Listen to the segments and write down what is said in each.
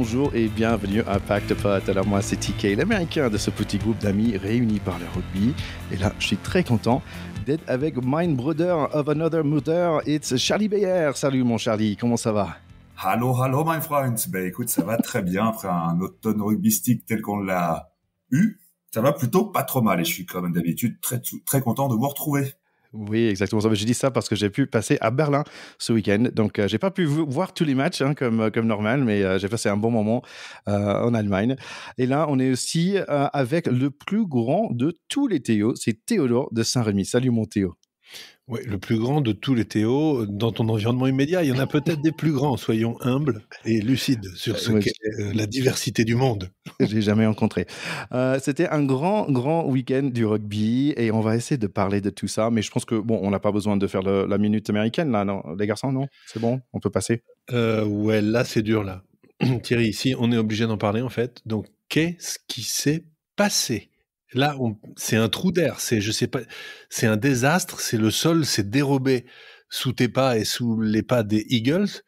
bonjour et bienvenue à Pacte Pot. Alors moi c'est TK, l'américain de ce petit groupe d'amis réunis par le rugby. Et là je suis très content d'être avec my brother of another mother, it's Charlie Bayer. Salut mon Charlie, comment ça va? Hallo, my friend. Ben écoute, ça va très bien après un automne rugbystique tel qu'on l'a eu. Ça va plutôt pas trop mal et je suis comme d'habitude très content de vous retrouver. Oui, exactement ça. Je dis ça parce que j'ai pu passer à Berlin ce week-end. Donc, j'ai pas pu voir tous les matchs comme normal, mais j'ai passé un bon moment en Allemagne. Et là, on est aussi avec le plus grand de tous les Théo, c'est Théodore de Saint-Rémy. Salut mon Théo. Oui, le plus grand de tous les Théo dans ton environnement immédiat. Il y en a peut-être des plus grands. Soyons humbles et lucides sur ce qu'est la diversité du monde. J'ai jamais rencontré. C'était un grand week-end du rugby et on va essayer de parler de tout ça. Mais je pense que bon, on n'a pas besoin de faire la minute américaine là, non, les garçons, non? C'est bon, on peut passer. Ouais, là c'est dur là. Thierry, ici on est obligé d'en parler en fait. Donc qu'est-ce qui s'est passé? Là, c'est un trou d'air. Je sais pas, c'est un désastre. C'est le sol s'est dérobé sous tes pas et sous les pas des Eagles.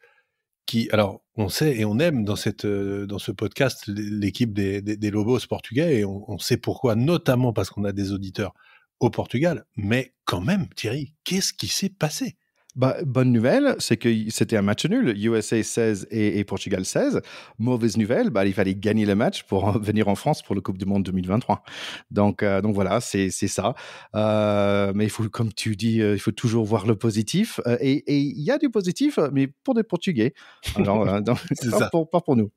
Alors, on sait et on aime dans ce podcast l'équipe des Lobos portugais et on sait pourquoi, notamment parce qu'on a des auditeurs au Portugal. Mais quand même, Thierry, qu'est-ce qui s'est passé? Bah, bonne nouvelle, c'est que c'était un match nul, USA 16 et Portugal 16. Mauvaise nouvelle, bah, il fallait gagner le match pour venir en France pour le Coupe du Monde 2023. Donc voilà, c'est ça. Mais il faut, comme tu dis, il faut toujours voir le positif. Et il y a du positif, mais pour des Portugais. Alors, C'est ça. Pas pour nous.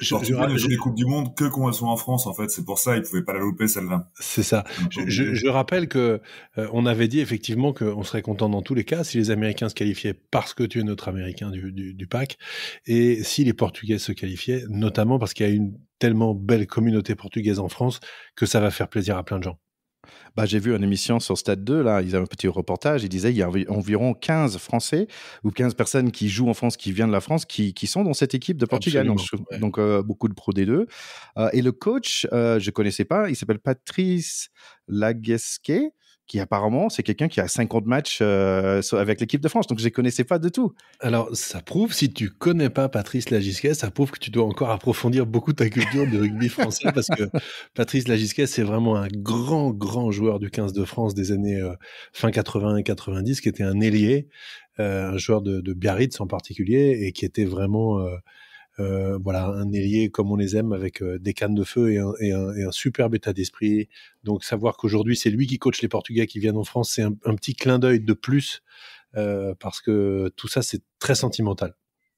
Portugal ne joue les Coupes du Monde que quand elles sont en France, en fait. C'est pour ça, ils pouvaient pas la louper, celle-là. C'est ça. Je rappelle que on avait dit effectivement qu'on serait content dans tous les cas si les Américains se qualifiaient parce que tu es notre Américain du pack et si les Portugais se qualifiaient, notamment parce qu'il y a une tellement belle communauté portugaise en France que ça va faire plaisir à plein de gens. Bah, j'ai vu une émission sur Stade 2, là, ils avaient un petit reportage, ils disaient il y a environ 15 Français ou 15 personnes qui jouent en France, qui viennent de la France, qui sont dans cette équipe de Portugal. Donc, beaucoup de Pro D2. Et le coach, je connaissais pas, il s'appelle Patrice Laguesque, qui apparemment, c'est quelqu'un qui a 50 matchs avec l'équipe de France. Donc, je ne connaissais pas du tout. Alors, ça prouve, si tu connais pas Patrice Lagisquet, ça prouve que tu dois encore approfondir beaucoup ta culture de rugby français parce que Patrice Lagisquet, c'est vraiment un grand joueur du 15 de France des années fin 80 et 90, qui était un ailier, un joueur de Biarritz en particulier et qui était vraiment voilà, un ailier comme on les aime avec des cannes de feu et un superbe état d'esprit. Donc, savoir qu'aujourd'hui, c'est lui qui coach les Portugais qui viennent en France, c'est un petit clin d'œil de plus parce que tout ça, c'est très sentimental.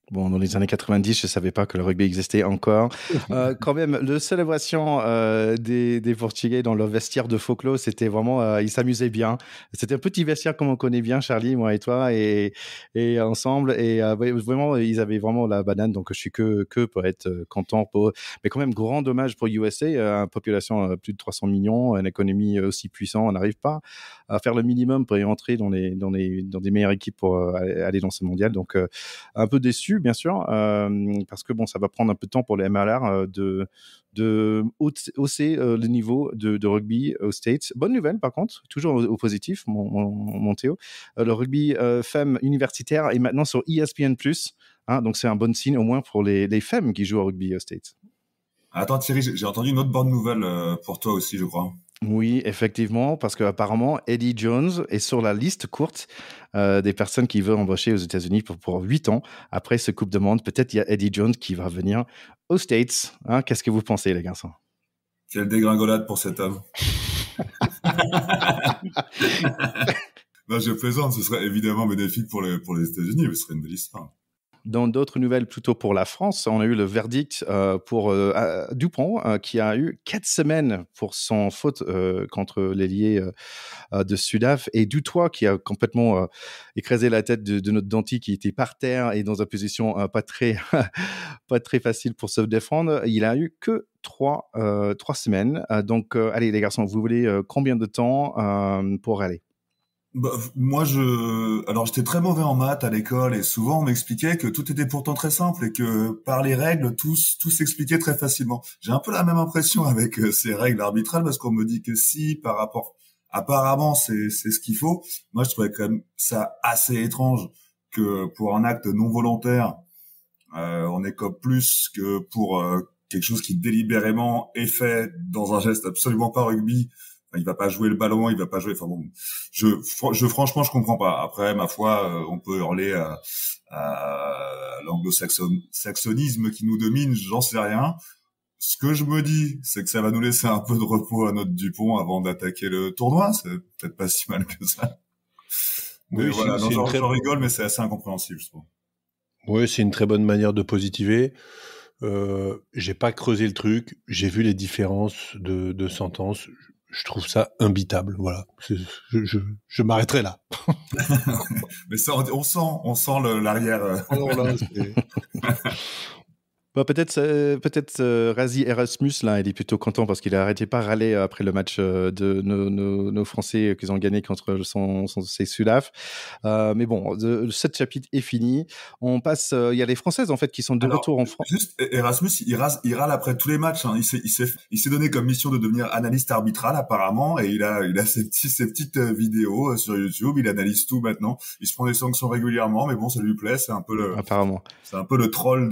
Bon, dans les années 90, je ne savais pas que le rugby existait encore. Quand même, la célébration des Portugais dans leur vestiaire de Foclo, c'était vraiment, ils s'amusaient bien. C'était un petit vestiaire comme on connaît bien, Charlie, moi et toi, et ensemble. Et vraiment, ils avaient vraiment la banane, donc je suis que pour être content pour eux. Mais quand même, grand dommage pour USA, une population plus de 300 millions, une économie aussi puissante, on n'arrive pas à faire le minimum pour y entrer dans des meilleures équipes pour aller dans ce mondial. Donc, un peu déçu, bien sûr, parce que bon, ça va prendre un peu de temps pour les MLR de hausser le niveau de rugby aux States. Bonne nouvelle, par contre, toujours au positif, mon Théo. Le rugby femmes universitaire est maintenant sur ESPN+. Donc, c'est un bon signe, au moins, pour les femmes qui jouent au rugby aux States. Attends, Thierry, j'ai entendu une autre bonne nouvelle pour toi aussi, je crois. Oui, effectivement, parce qu'apparemment, Eddie Jones est sur la liste courte des personnes qui veulent embaucher aux États-Unis pour 8 ans. Après ce Coupe du Monde, peut-être il y a Eddie Jones qui va venir aux States. Qu'est-ce que vous pensez, les garçons? Quelle dégringolade pour cet homme. Non, je plaisante, ce serait évidemment bénéfique pour les États-Unis, mais ce serait une belle histoire. Dans d'autres nouvelles plutôt pour la France, on a eu le verdict pour Dupont qui a eu 4 semaines pour son faute contre l'ailier de Sudaf et Dutoit qui a complètement écrasé la tête de notre dentiste qui était par terre et dans une position pas très facile pour se défendre. Il a eu que 3 semaines. Donc, allez les garçons, vous voulez combien de temps pour aller? Bah, moi, alors j'étais très mauvais en maths à l'école et souvent on m'expliquait que tout était pourtant très simple et que par les règles, tout s'expliquait très facilement. J'ai un peu la même impression avec ces règles arbitrales parce qu'on me dit que si par rapport, apparemment c'est ce qu'il faut. Moi, je trouvais quand même ça assez étrange que pour un acte non volontaire, On écope plus que pour quelque chose qui délibérément est fait dans un geste absolument pas rugby. Enfin, il va pas jouer le ballon, il va pas jouer. Enfin bon, franchement, je comprends pas. Après, ma foi, on peut hurler à l'anglo-saxonisme qui nous domine, j'en sais rien. Ce que je me dis, c'est que ça va nous laisser un peu de repos à notre Dupont avant d'attaquer le tournoi. C'est peut-être pas si mal que ça. Mais Oui, voilà, j'en rigole, mais c'est assez incompréhensible, je trouve. Oui, c'est une très bonne manière de positiver. J'ai pas creusé le truc. J'ai vu les différences de sentences. Je trouve ça imbitable. Voilà. Je m'arrêterai là. Mais ça, on sent l'arrière. Alors là, Bon, peut-être Razi Erasmus, là, il est plutôt content parce qu'il a arrêté pas râler après le match de nos Français qu'ils ont gagné contre ses Sudaf. Mais bon, ce chapitre est fini. On passe, il y a les Françaises, en fait, qui sont de retour en France. Juste, Erasmus, il râle après tous les matchs, hein. Il s'est donné comme mission de devenir analyste arbitral, apparemment, et il a ses petites vidéos sur YouTube. Il analyse tout maintenant. Il se prend des sanctions régulièrement, mais bon, ça lui plaît. Apparemment. C'est un peu le troll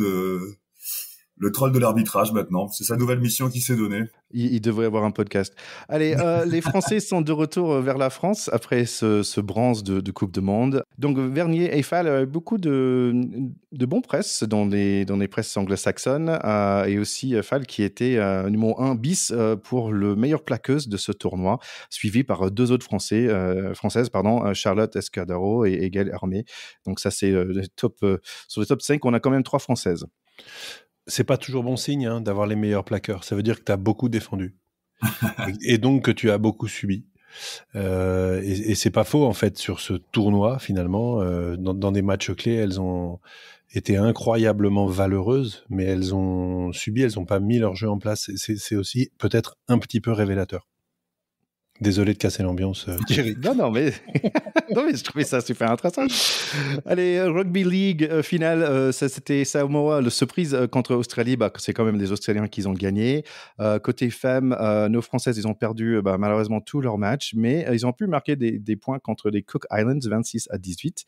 de l'arbitrage maintenant. C'est sa nouvelle mission qui s'est donnée. Il devrait avoir un podcast. Allez, les Français sont de retour vers la France après ce bronze de Coupe du Monde. Donc, Vernier et Fall, beaucoup de bons presses dans les presses anglo-saxonnes. Et aussi Fall qui était numéro 1 bis pour le meilleure plaqueuse de ce tournoi, suivi par deux autres françaises, Charlotte Escadaro et Gaëlle Hermé. Donc ça, c'est sur le top 5, on a quand même 3 Françaises. C'est pas toujours bon signe d'avoir les meilleurs plaqueurs. Ça veut dire que tu as beaucoup défendu. et donc que tu as beaucoup subi. Et c'est pas faux, en fait, sur ce tournoi, finalement. Dans des matchs clés, elles ont été incroyablement valeureuses, mais elles ont subi, elles n'ont pas mis leur jeu en place. C'est aussi peut-être un petit peu révélateur. Désolé de casser l'ambiance, Thierry. Non, mais je trouvais ça super intéressant. Allez, Rugby League finale, c'était Samoa, le surprise contre Australie. C'est quand même les Australiens qui ont gagné. Côté femmes, nos Françaises, ils ont perdu malheureusement tous leurs matchs, mais ils ont pu marquer des points contre les Cook Islands, 26-18.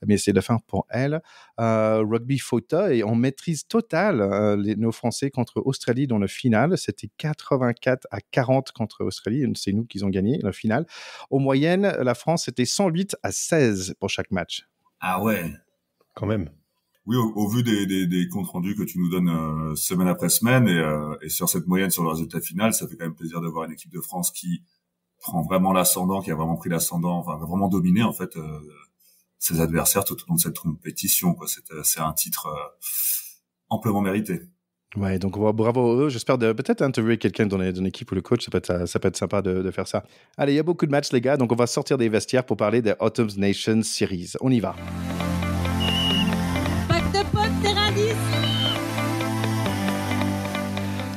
Mais c'est la fin pour elles. Rugby Fota, et en maîtrise totale, nos Français contre Australie dans le final. C'était 84-40 contre Australie. C'est nous qui ont gagné la finale. Au moyenne, la France, c'était 108-16 pour chaque match. Ah ouais. Quand même. Oui, au vu des comptes rendus que tu nous donnes semaine après semaine, et sur cette moyenne sur le résultat final, ça fait quand même plaisir de voir une équipe de France qui prend vraiment l'ascendant, qui a vraiment pris l'ascendant, enfin vraiment dominé en fait ses adversaires tout au long de cette compétition, quoi. C'est un titre amplement mérité. Ouais, donc bravo à eux. J'espère peut-être interviewer quelqu'un dans l'équipe ou le coach. Ça peut être sympa de faire ça. Allez, il y a beaucoup de matchs, les gars. Donc, on va sortir des vestiaires pour parler des Autumn Nations Series. On y va. Pack de potes, terrain 10.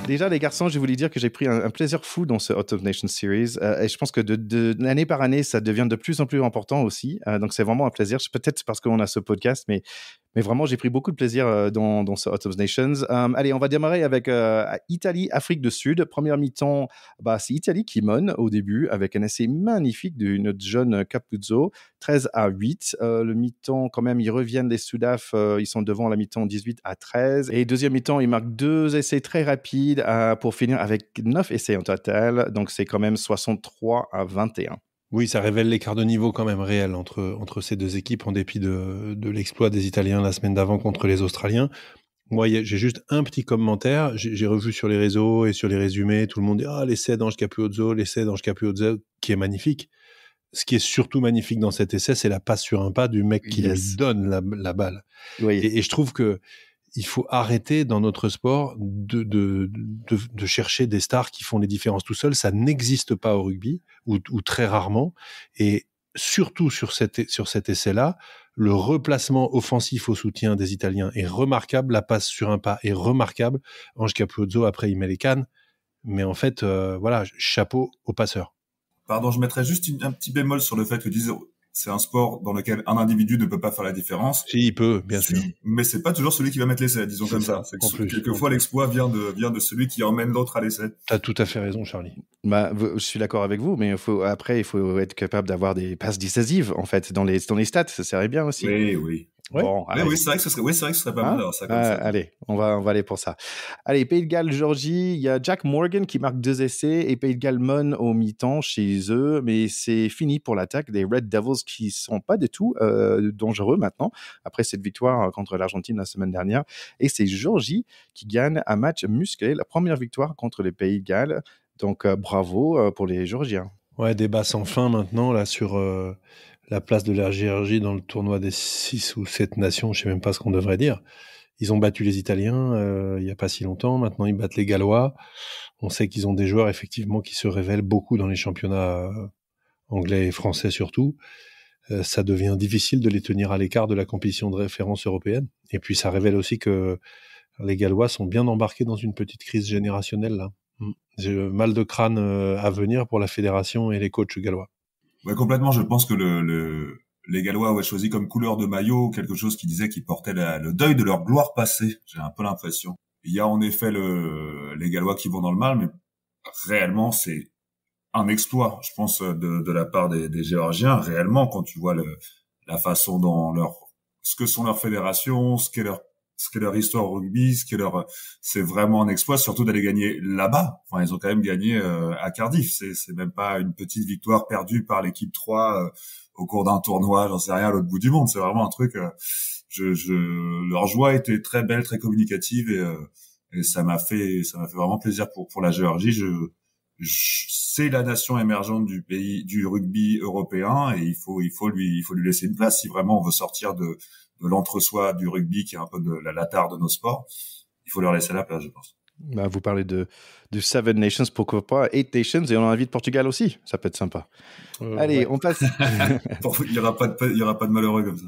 Déjà, les garçons, je voulais dire que j'ai pris un plaisir fou dans ce Autumn Nations Series. Et je pense que d'année par année, ça devient de plus en plus important aussi. Donc, c'est vraiment un plaisir. Peut-être parce qu'on a ce podcast, mais vraiment, j'ai pris beaucoup de plaisir dans ce Autumn Nations. Allez, on va démarrer avec Italie, Afrique du Sud. Première mi-temps, c'est Italie qui mène au début avec un essai magnifique de notre jeune Capuzzo, 13-8. Le mi-temps, quand même, ils reviennent les Sudaf. Ils sont devant la mi-temps 18-13. Et deuxième mi-temps, ils marquent 2 essais très rapides pour finir avec 9 essais en total. Donc, c'est quand même 63-21. Oui, ça révèle l'écart de niveau quand même réel entre ces deux équipes en dépit de l'exploit des Italiens la semaine d'avant contre les Australiens. Moi, j'ai juste un petit commentaire. J'ai revu sur les réseaux et sur les résumés, tout le monde dit « Ah, l'essai d'Ange Capuzzo, qui est magnifique ». Ce qui est surtout magnifique dans cet essai, c'est la passe sur un pas du mec qui lui donne la balle. Oui. Et je trouve que il faut arrêter dans notre sport de chercher des stars qui font les différences tout seuls. Ça n'existe pas au rugby, ou très rarement. Et surtout sur cet essai-là, le replacement offensif au soutien des Italiens est remarquable. La passe sur un pas est remarquable. Ange Capuzzo, après, il met les cannes. Mais en fait, voilà, chapeau aux passeurs. Pardon, je mettrais juste un petit bémol sur le fait que c'est un sport dans lequel un individu ne peut pas faire la différence. Si, il peut, bien sûr. Mais c'est pas toujours celui qui va mettre l'essai, disons comme ça. Quelquefois, l'exploit vient de celui qui emmène l'autre à l'essai. T'as tout à fait raison, Charlie. Je suis d'accord avec vous, mais il faut être capable d'avoir des passes décisives, en fait, dans les stats. Ça serait bien aussi. Oui. Ouais. Bon, allez. Oui, c'est vrai que ce serait pas mal d'avoir ça comme ça. Allez, on va aller pour ça. Allez, Pays de Galles, Géorgie, il y a Jack Morgan qui marque 2 essais et Pays de Galles mène au mi-temps chez eux, mais c'est fini pour l'attaque des Red Devils qui sont pas du tout dangereux maintenant, après cette victoire contre l'Argentine la semaine dernière. Et c'est Géorgie qui gagne un match musclé, la première victoire contre les Pays de Galles. Donc bravo pour les Géorgiens. Ouais, débat sans fin maintenant là sur la place de la Géorgie dans le tournoi des 6 ou 7 nations, je sais même pas ce qu'on devrait dire. Ils ont battu les Italiens il y a pas si longtemps, maintenant ils battent les Gallois. On sait qu'ils ont des joueurs effectivement qui se révèlent beaucoup dans les championnats anglais et français surtout. Ça devient difficile de les tenir à l'écart de la compétition de référence européenne. Et puis ça révèle aussi que les Gallois sont bien embarqués dans une petite crise générationnelle là. J'ai mal de crâne à venir pour la fédération et les coachs gallois. Ouais, complètement. Je pense que les Gallois avaient choisi comme couleur de maillot quelque chose qui disait qu'ils portaient le deuil de leur gloire passée. J'ai un peu l'impression. Il y a en effet les Gallois qui vont dans le mal, mais réellement c'est un exploit, je pense, de la part des Géorgiens. Réellement, quand tu vois la façon dont ce que sont leurs fédérations, ce qu'est leur histoire au rugby, c'est vraiment un exploit, surtout d'aller gagner là-bas. Enfin, ils ont quand même gagné à Cardiff. C'est même pas une petite victoire perdue par l'équipe 3 au cours d'un tournoi, j'en sais rien, à l'autre bout du monde. C'est vraiment un truc. Leur joie était très belle, très communicative et ça m'a fait vraiment plaisir pour la Géorgie. C'est la nation émergente du rugby européen et il faut lui laisser une place si vraiment on veut sortir de l'entre-soi du rugby qui est un peu de la tare de nos sports. Il faut leur laisser la place, je pense. Bah, vous parlez de Seven Nations, pourquoi pas 8 Nations, et on en invite Portugal aussi, ça peut être sympa. Allez, ouais. on passe. Il y aura pas de malheureux comme ça.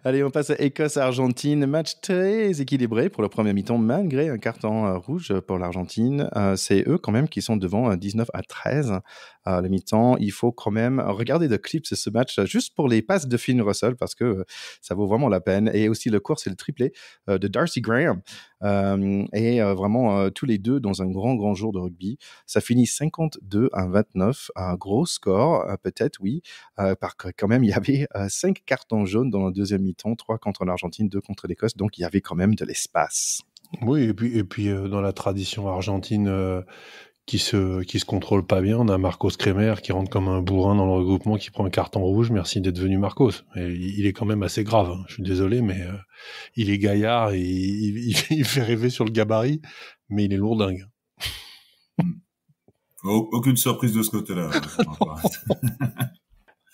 Allez, on passe à Écosse-Argentine. Match très équilibré pour le premier mi-temps, malgré un carton rouge pour l'Argentine. C'est eux quand même qui sont devant 19-13 le mi-temps. Il faut quand même regarder de clips ce match juste pour les passes de Finn Russell parce que ça vaut vraiment la peine. Et aussi le course et le triplé de Darcy Graham. Vraiment tous les deux dans un grand jour de rugby. Ça finit 52-29, un gros score peut-être, oui, parce que quand même il y avait 5 cartons jaunes dans le deuxième mi-temps, 3 contre l'Argentine, 2 contre l'Écosse, donc il y avait quand même de l'espace. Oui, et puis dans la tradition argentine qui se contrôle pas bien, on a Marcos Kremer qui rentre comme un bourrin dans le regroupement, qui prend un carton rouge. Merci d'être venu, Marcos. Et il est quand même assez grave, hein. Je suis désolé, mais il est gaillard et il fait rêver sur le gabarit, mais il est lourdingue. Aucune surprise de ce côté-là.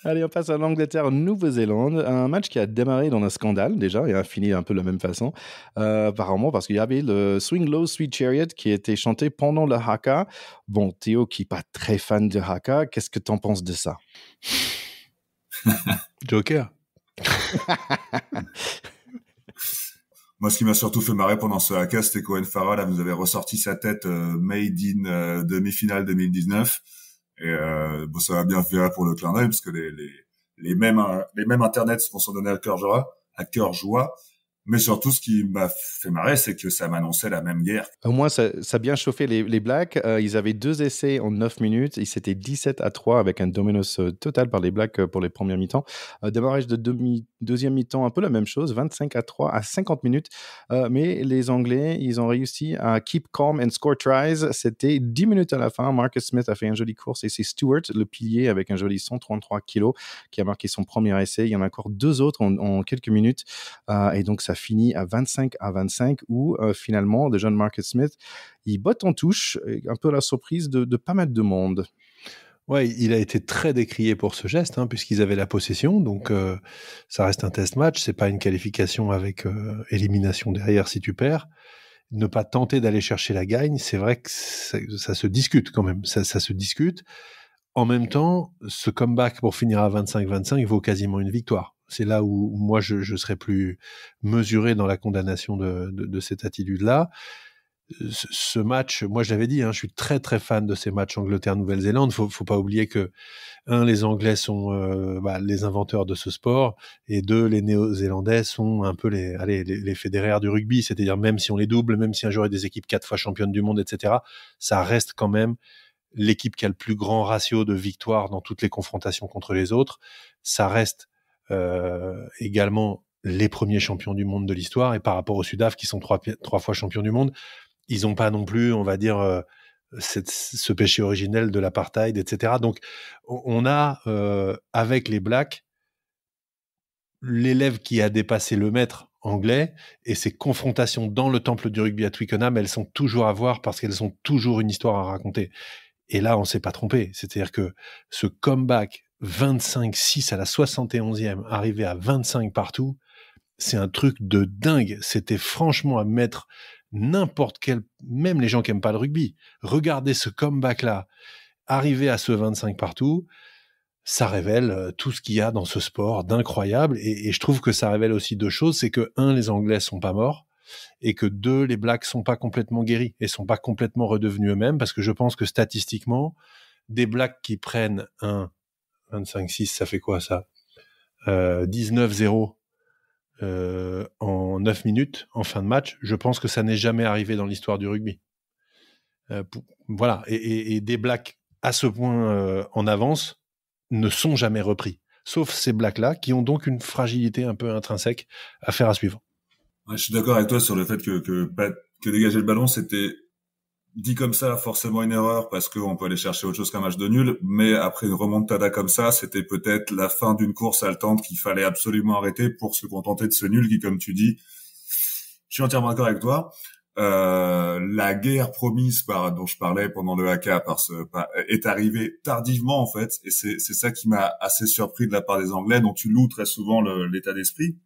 Allez, on passe à l'Angleterre-Nouvelle-Zélande. Un match qui a démarré dans un scandale déjà et a fini un peu de la même façon. Apparemment, parce qu'il y avait le Swing Low, Sweet Chariot qui était chanté pendant le haka. Bon, Théo, qui n'est pas très fan de haka, qu'est-ce que tu en penses de ça? Joker. Moi, ce qui m'a surtout fait marrer pendant ce haka, c'était qu'Owen Farrell vous avait ressorti sa tête Made in demi-finale 2019. Et bon, ça va bien faire pour le clin d'œil parce que les mêmes internets se sont donnés à cœur joie. Mais surtout, ce qui m'a fait marrer, c'est que ça m'annonçait la même guerre. Au moins, ça a bien chauffé les Blacks. Ils avaient 2 essais en 9 minutes. Ils s'étaient 17-3 avec un dominus total par les Blacks pour les premières mi-temps. Démarrage de deuxième mi-temps, un peu la même chose, 25-3 à 50 minutes. Mais les Anglais, ils ont réussi à keep calm and score tries. C'était 10 minutes à la fin. Marcus Smith a fait une jolie course et c'est Stewart, le pilier, avec un joli 133 kilos, qui a marqué son premier essai. Il y en a encore 2 autres en quelques minutes. Et donc, ça finit à 25-25 où finalement, le jeune Marcus Smith, il botte en touche, un peu la surprise de pas mal de monde. Ouais, il a été très décrié pour ce geste, hein, puisqu'ils avaient la possession, donc ça reste un test match, c'est pas une qualification avec élimination derrière si tu perds. Ne pas tenter d'aller chercher la gagne, c'est vrai que ça se discute quand même, ça se discute. En même temps, ce comeback pour finir à 25-25 vaut quasiment une victoire. C'est là où moi je serais plus mesuré dans la condamnation de cette attitude-là. Ce match, moi je l'avais dit, hein, je suis très très fan de ces matchs Angleterre-Nouvelle-Zélande. Faut pas oublier que les Anglais sont les inventeurs de ce sport, et 2, les Néo-Zélandais sont un peu les fédéraires du rugby. C'est-à-dire, même si on les double, même si un jour il y a des équipes 4 fois championnes du monde, etc., ça reste quand même l'équipe qui a le plus grand ratio de victoires dans toutes les confrontations contre les autres. Ça reste également les premiers champions du monde de l'histoire, et par rapport au Sudaf qui sont trois fois champions du monde, ils n'ont pas non plus, on va dire, ce péché originel de l'apartheid, etc. Donc, on a, avec les Blacks, l'élève qui a dépassé le maître anglais, et ces confrontations dans le temple du rugby à Twickenham, elles sont toujours à voir parce qu'elles ont toujours une histoire à raconter. Et là, on s'est pas trompé. C'est-à-dire que ce comeback 25-6 à la 71e, arrivé à 25 partout, c'est un truc de dingue. C'était franchement à mettre n'importe quel, même les gens qui aiment pas le rugby, regardez ce comeback-là, arriver à ce 25 partout, ça révèle tout ce qu'il y a dans ce sport d'incroyable. Et je trouve que ça révèle aussi deux choses. C'est que, un, les Anglais sont pas morts, et que deux, les Blacks sont pas complètement guéris et sont pas complètement redevenus eux-mêmes, parce que je pense que statistiquement, des Blacks qui prennent un 25-6, ça fait quoi ça 19-0 en 9 minutes en fin de match, je pense que ça n'est jamais arrivé dans l'histoire du rugby. Voilà, et des Blacks à ce point en avance ne sont jamais repris, sauf ces Blacks-là qui ont donc une fragilité un peu intrinsèque à faire à suivre. Ouais, je suis d'accord avec toi sur le fait que dégager le ballon, c'était dit comme ça forcément une erreur parce qu'on peut aller chercher autre chose qu'un match de nul, mais après une remontada comme ça, c'était peut-être la fin d'une course haletante qu'il fallait absolument arrêter pour se contenter de ce nul qui, comme tu dis, je suis entièrement d'accord avec toi. La guerre promise dont je parlais pendant le haka est arrivée tardivement en fait, et c'est ça qui m'a assez surpris de la part des Anglais, dont tu loues très souvent l'état d'esprit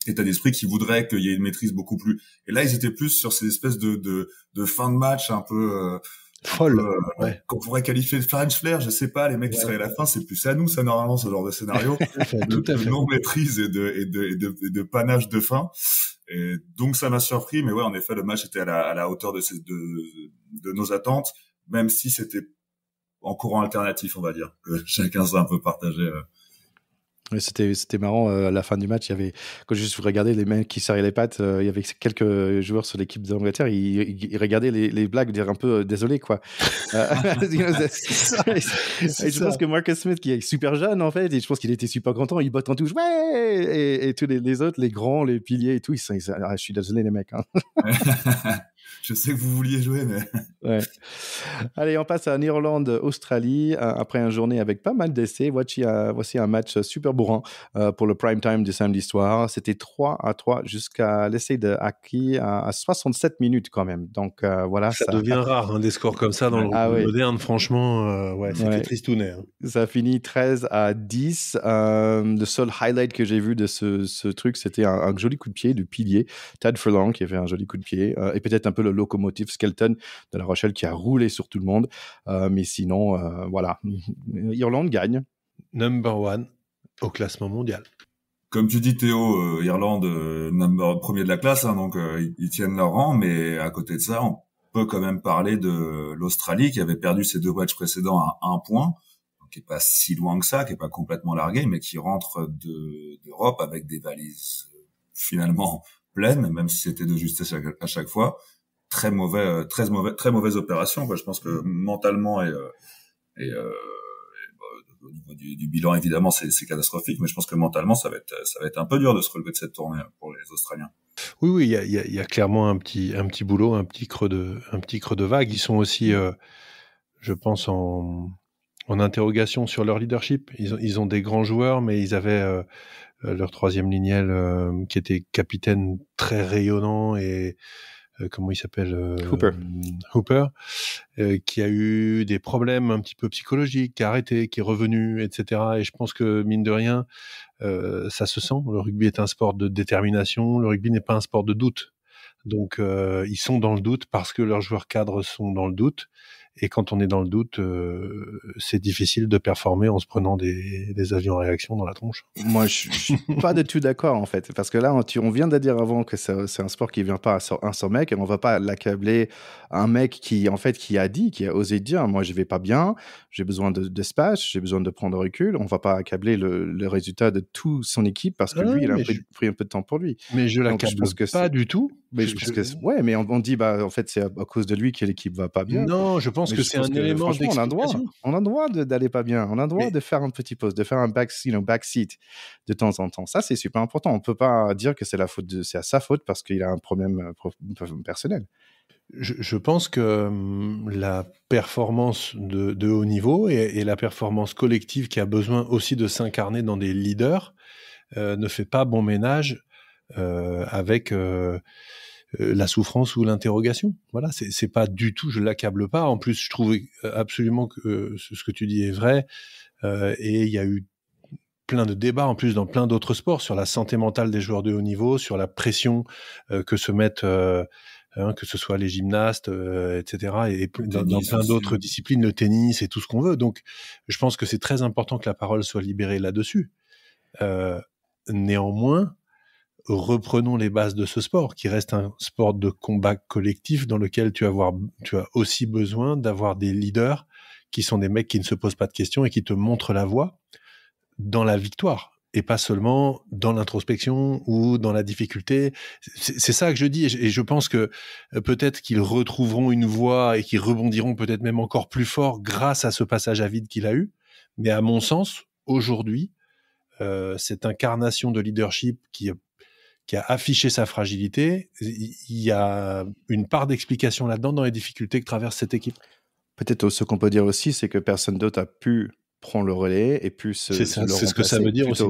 qui voudrait qu'il y ait une maîtrise beaucoup plus. Et là, ils étaient plus sur ces espèces de fin de match un peu folle, qu'on pourrait qualifier de French flair, je sais pas, les mecs qui seraient à la fin, c'est plus à nous, ça, normalement, ce genre de scénario. de non-maîtrise et de panache de fin. Et donc, ça m'a surpris, mais ouais, en effet, le match était à la hauteur de nos attentes, même si c'était en courant alternatif, on va dire, que chacun s'est un peu partagé. C'était marrant, à la fin du match, il y avait, quand je regardais les mecs qui serraient les pattes, il y avait quelques joueurs sur l'équipe d'Angleterre, ils regardaient les blagues, dire un peu désolé, quoi. Je pense que Marcus Smith, qui est super jeune, en fait, et je pense qu'il était super content, il botte en touche, ouais, et tous les autres, les grands, les piliers et tout, je suis désolé, les mecs, hein. Je sais que vous vouliez jouer, mais... Ouais. Allez, on passe à Irlande-Australie. Après une journée avec pas mal d'essais, voici un match super bourrin pour le prime time du samedi soir. C'était 3-3 jusqu'à l'essai de Aki à 67 minutes quand même. Donc voilà. Ça devient rare, hein, des scores comme ça dans le rugby moderne. Franchement, c'était tristounet. Hein. Ça finit 13-10. Le seul highlight que j'ai vu de ce truc, c'était un joli coup de pied du pilier, Ted Furlong, qui a fait un joli coup de pied. Et peut-être un peu le locomotive Skelton de La Rochelle qui a roulé sur tout le monde. Mais sinon, voilà. Irlande gagne. Number one au classement mondial. Comme tu dis, Théo, Irlande, premier de la classe, hein, donc ils tiennent leur rang, mais à côté de ça, on peut quand même parler de l'Australie qui avait perdu ses 2 matchs précédents à 1 point, donc qui est pas si loin que ça, qui est pas complètement largué, mais qui rentre d'Europe avec des valises finalement pleines, même si c'était de justesse à chaque fois. Très mauvaise opération, quoi. Je pense que mentalement au niveau du bilan, évidemment, c'est catastrophique, mais je pense que mentalement, ça va être un peu dur de se relever de cette tournée pour les Australiens. Oui, il y a clairement un petit boulot, un petit creux de vague. Ils sont aussi, je pense, en interrogation sur leur leadership. Ils ont des grands joueurs, mais ils avaient leur troisième lignel qui était capitaine très rayonnant et comment il s'appelle Hooper, qui a eu des problèmes un petit peu psychologiques, qui a arrêté, qui est revenu, etc. Et je pense que, mine de rien, ça se sent. Le rugby est un sport de détermination, le rugby n'est pas un sport de doute. Donc, ils sont dans le doute parce que leurs joueurs cadres sont dans le doute. Et quand on est dans le doute, c'est difficile de performer en se prenant des avions à réaction dans la tronche. Moi, je suis pas du tout d'accord, en fait. Parce que là, on vient de dire avant que c'est un sport qui vient pas à un seul mec, et on va pas l'accabler un mec qui a osé dire, moi, je vais pas bien, j'ai besoin d'espace, j'ai besoin de prendre recul. On va pas accabler le résultat de toute son équipe parce que lui, il a pris un peu de temps pour lui. Mais je l'accable pas du tout. Mais mais on dit, en fait, c'est à cause de lui que l'équipe va pas bien. Non, je pense pense Mais que je c'est pense un que élément franchement, d'explication. on a le droit d'aller pas bien. On a le droit Mais de faire un petit pause, de faire un backseat de temps en temps. Ça, c'est super important. On peut pas dire que c'est à sa faute parce qu'il a un problème personnel. je pense que la performance de haut niveau et la performance collective qui a besoin aussi de s'incarner dans des leaders ne fait pas bon ménage avec la souffrance ou l'interrogation. Voilà, c'est pas du tout, je l'accable pas. En plus, je trouve absolument que ce que tu dis est vrai. Et il y a eu plein de débats en plus dans plein d'autres sports sur la santé mentale des joueurs de haut niveau, sur la pression que se mettent que ce soit les gymnastes, etc. Et dans plein aussi. d'autres disciplines, le tennis et tout ce qu'on veut. Donc, je pense que c'est très important que la parole soit libérée là-dessus. Néanmoins, reprenons les bases de ce sport, qui reste un sport de combat collectif dans lequel tu as aussi besoin d'avoir des leaders qui sont des mecs qui ne se posent pas de questions et qui te montrent la voie dans la victoire et pas seulement dans l'introspection ou dans la difficulté. C'est ça que je dis et je pense que peut-être qu'ils retrouveront une voie et qu'ils rebondiront peut-être même encore plus fort grâce à ce passage à vide qu'il a eu. Mais à mon sens, aujourd'hui, cette incarnation de leadership qui a affiché sa fragilité, il y a une part d'explication là-dedans dans les difficultés que traverse cette équipe. Peut-être ce qu'on peut dire aussi, c'est que personne d'autre a pu prendre le relais et pu C'est le remplacer. ce que ça veut dire aussi.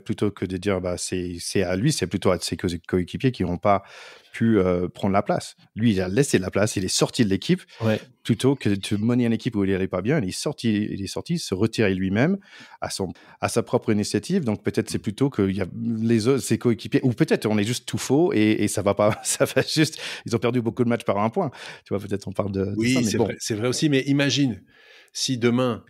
Plutôt que de dire c'est à lui, c'est plutôt à ses coéquipiers qui n'ont pas pu prendre la place. Lui, il a laissé la place, il est sorti de l'équipe. Ouais. Plutôt que de mener une équipe où il n'allait pas bien, il est sorti, se retirer lui-même à sa propre initiative. Donc peut-être c'est plutôt que y a ses coéquipiers, ou peut-être on est juste tout faux et ça va pas, ça va juste, ils ont perdu beaucoup de matchs par un point. Tu vois, peut-être on parle de ça. Oui, c'est vrai aussi, mais imagine si demain,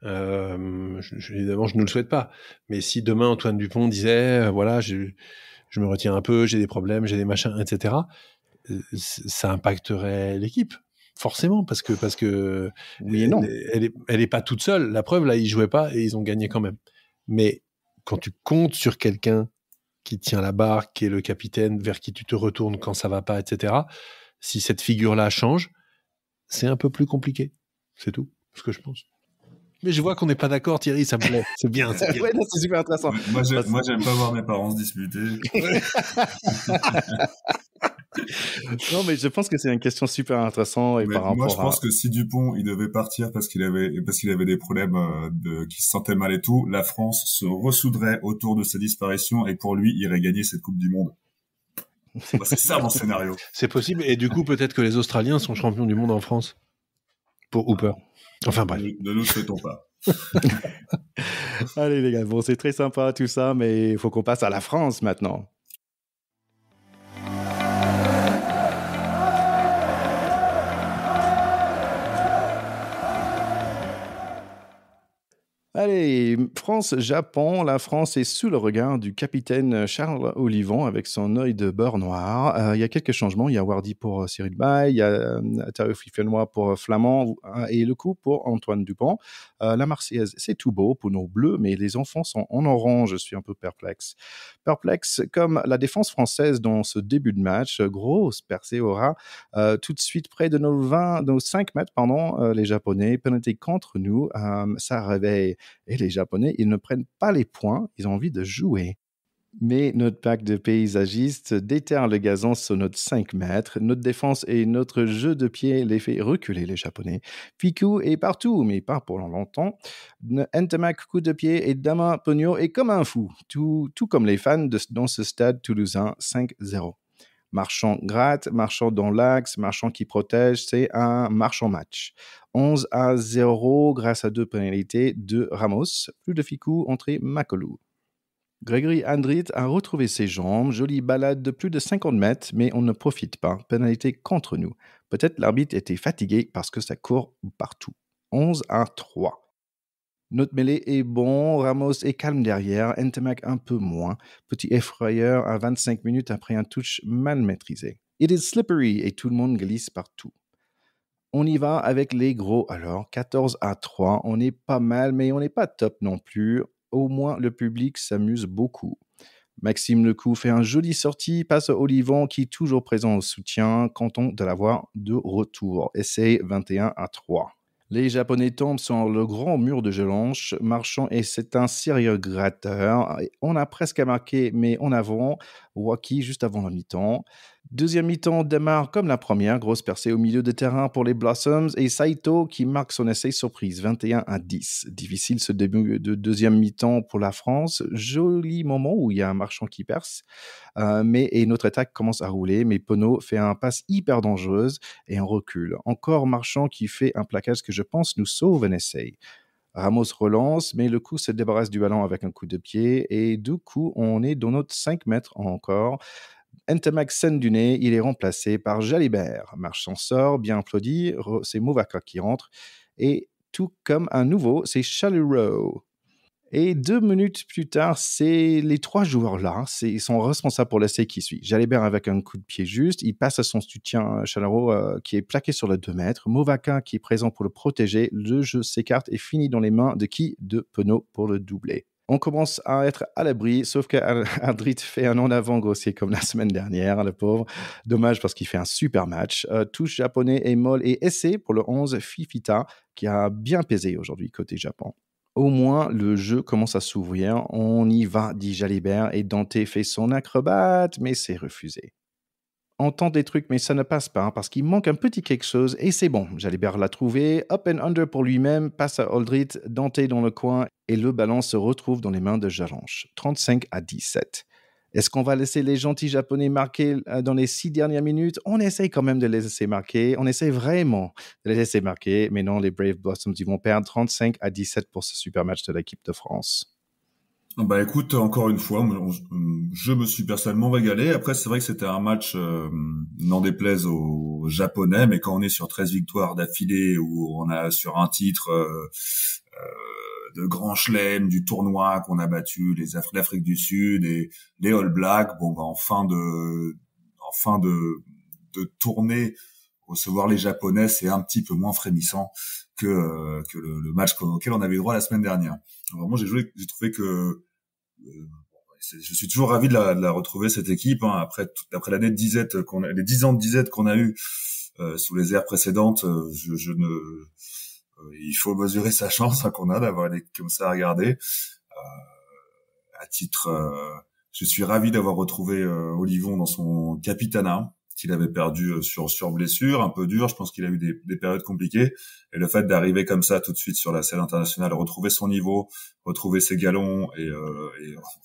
évidemment je ne le souhaite pas, mais si demain Antoine Dupont disait, voilà, je me retiens un peu, j'ai des problèmes, j'ai des machins, etc., ça impacterait l'équipe. Forcément, parce que oui et non. Elle est pas toute seule. La preuve, là, ils jouaient pas et ils ont gagné quand même. Mais quand tu comptes sur quelqu'un qui tient la barre, qui est le capitaine, vers qui tu te retournes quand ça va pas, etc., si cette figure-là change, c'est un peu plus compliqué. C'est tout ce que je pense. Mais je vois qu'on n'est pas d'accord, Thierry, ça me plaît. C'est bien. Ouais, non, c'est super intéressant. Moi, j'aime pas voir mes parents se disputer. Non, mais je pense que c'est une question super intéressante. Moi, je pense que si Dupont, il devait partir parce qu'il avait des problèmes qu'il se sentait mal et tout, la France se ressoudrait autour de sa disparition et pour lui, il irait gagner cette Coupe du Monde. C'est ça mon scénario. C'est possible. Et du coup, peut-être que les Australiens sont champions du monde en France. Pour Hooper. Enfin bref. Ne nous souhaitons pas. Allez les gars, bon, c'est très sympa tout ça, mais il faut qu'on passe à la France maintenant. Allez, France-Japon. La France est sous le regard du capitaine Charles Olivon avec son œil de beurre noir. Il y a quelques changements. Il y a Wardy pour Cyril Bay, il y a Tarif Fifenois pour Flamand et le coup pour Antoine Dupont. La Marseillaise, c'est tout beau pour nos bleus, mais les enfants sont en orange. Je suis un peu perplexe. Perplexe comme la défense française dans ce début de match. Grosse percée aura tout de suite près de nos 5 mètres, les Japonais. Pénalité contre nous. Ça réveille. Et les Japonais, ils ne prennent pas les points, ils ont envie de jouer. Mais notre pack de paysagistes déterre le gazon sur notre 5 mètres. Notre défense et notre jeu de pied les fait reculer, les Japonais. Fiku est partout, mais pas pour longtemps. Ntamak, coup de pied et Dama Pogno est comme un fou. Tout comme les fans dans ce stade toulousain 5-0. Marchand gratte, Marchand dans l'axe, Marchand qui protège, c'est un Marchand match. 11-0 grâce à 2 pénalités de Ramos, plus de Ficou, entrée Makolou. Grégory Andrit a retrouvé ses jambes, jolie balade de plus de 50 mètres, mais on ne profite pas, pénalité contre nous. Peut-être l'arbitre était fatigué parce que ça court partout. 11-3. Notre mêlée est bon, Ramos est calme derrière, Ntamak un peu moins. Petit effrayeur à 25 minutes après un touch mal maîtrisé. It is slippery et tout le monde glisse partout. On y va avec les gros alors, 14-3. On est pas mal, mais on n'est pas top non plus. Au moins, le public s'amuse beaucoup. Maxime Lecou fait un joli sortie, passe à Olivon qui est toujours présent au soutien, content de l'avoir de retour. Essai 21-3. Les Japonais tombent sur le grand mur de Gelanche. Marchand et c'est un sérieux gratteur. On a presque marqué, mais en avant. Waki juste avant la mi-temps. Deuxième mi-temps démarre comme la première, grosse percée au milieu de terrain pour les Blossoms et Saito qui marque son essai surprise, 21-10. Difficile ce début de deuxième mi-temps pour la France. Joli moment où il y a un Marchand qui perce, et notre attaque commence à rouler, mais Penaud fait un passe hyper dangereuse et on recule. Encore Marchand qui fait un plaquage que je pense nous sauve un essai. Ramos relance, mais le coup se débarrasse du ballon avec un coup de pied et du coup on est dans notre 5 mètres encore. Ntamak Senduné, il est remplacé par Jalibert. Marchand sort, bien applaudi, c'est Movaka qui rentre. Et tout comme un nouveau, c'est Chaluro. Et 2 minutes plus tard, c'est les 3 joueurs-là, ils sont responsables pour l'essai qui suit. Jalibert avec un coup de pied juste, il passe à son soutien Chaluro qui est plaqué sur le 2 mètres. Movaka qui est présent pour le protéger. Le jeu s'écarte et finit dans les mains de qui ? De Penaud pour le doubler. On commence à être à l'abri, sauf qu'Ardrit fait un en avant grossier comme la semaine dernière, le pauvre. Dommage parce qu'il fait un super match. Touche japonais et molle et essai pour le 11 Fifita qui a bien pesé aujourd'hui côté Japon. Au moins, le jeu commence à s'ouvrir. On y va, dit Jalibert, et Dante fait son acrobate, mais c'est refusé. On tente des trucs, mais ça ne passe pas, parce qu'il manque un petit quelque chose, et c'est bon. Jalibert l'a trouvé, up and under pour lui-même, passe à Aldrit, Dante dans le coin, et le ballon se retrouve dans les mains de Jalanche. 35-17. Est-ce qu'on va laisser les gentils japonais marquer dans les 6 dernières minutes ? On essaye quand même de les laisser marquer. On essaye vraiment de les laisser marquer. Mais non, les Brave Blossoms, ils vont perdre 35-17 pour ce super match de l'équipe de France. Bah écoute, encore une fois, je me suis personnellement régalé. Après, c'est vrai que c'était un match, n'en déplaise aux Japonais, mais quand on est sur 13 victoires d'affilée, où on a sur un titre de Grand Chelem du tournoi qu'on a battu l'Afrique du Sud et les All Blacks, bon bah en fin de tournée, recevoir les Japonais, c'est un petit peu moins frémissant que le match auquel on avait eu droit la semaine dernière. Alors moi j'ai trouvé que je suis toujours ravi de la retrouver, cette équipe, hein, après l'année de disette les 10 ans de disette qu'on a eu sous les ères précédentes. Il faut mesurer sa chance, hein, qu'on a d'avoir des comme ça à regarder. À titre, je suis ravi d'avoir retrouvé Olivon dans son capitanat qu'il avait perdu sur blessure, un peu dur. Je pense qu'il a eu des périodes compliquées. Et le fait d'arriver comme ça tout de suite sur la scène internationale, retrouver son niveau, retrouver ses galons et